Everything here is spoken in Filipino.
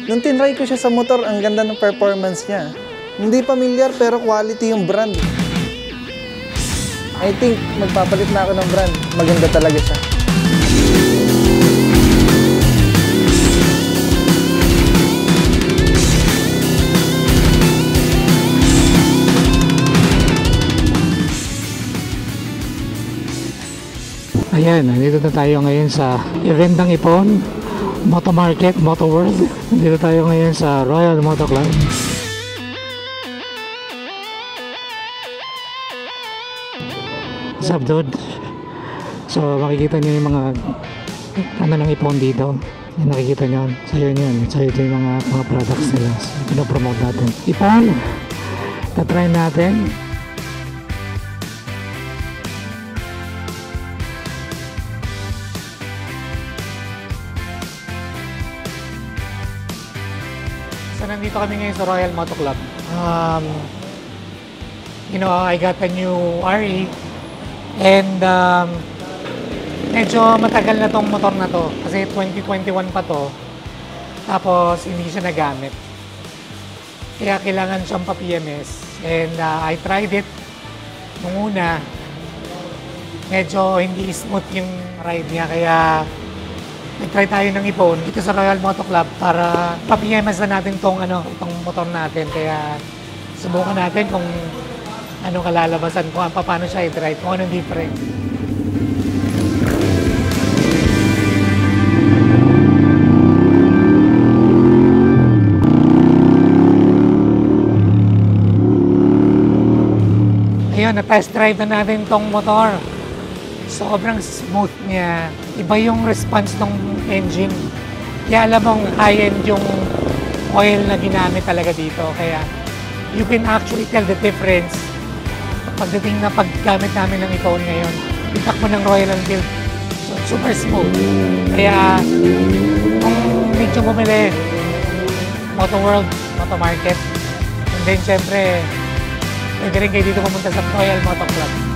Nung tinry ko siya sa motor, ang ganda ng performance niya. Hindi pamilyar pero quality yung brand. I think magpapalit na ako ng brand. Maganda talaga siya. Ayan, nandito na tayo ngayon sa event ng Ipon, Moto Market, Moto World. Nandito tayo ngayon sa Royal Moto Club. What's up, dude? So, makikita niyo yung mga ano ng Ipon dito. Yung nakikita niyo. So, yun. So, ito yung mga products nila. So, pinopromote natin. Ipon! Tatry natin. So, nandito kami ngayon sa Royal Moto Club. You know, I got a new RE and medyo matagal na tong motor na to kasi 2021 pa to, tapos hindi siya nagamit. Kaya kailangan siyang pa-PMS and I tried it nung una. Medyo hindi smooth yung ride niya kaya nag-try tayo ng Ipon dito sa Royal Moto Club para pa-PMS na natin itong motor natin. Kaya subukan natin kung ano kalalabasan, kung paano siya i-drive, kung anong difference. Ayun, na-test drive na natin itong motor. Sobrang smooth niya. Iba yung response ng engine. Kaya alam mong high-end yung oil na ginamit talaga dito. Kaya you can actually tell the difference pagdating na paggamit namin ng Ipon ngayon. Itak mo ng Royal Enfield. So, super smooth. Kaya kung medyo bumili, Moto World, Moto Market, and then syempre, pwede rin kayo dito pumunta sa Royal Moto Club.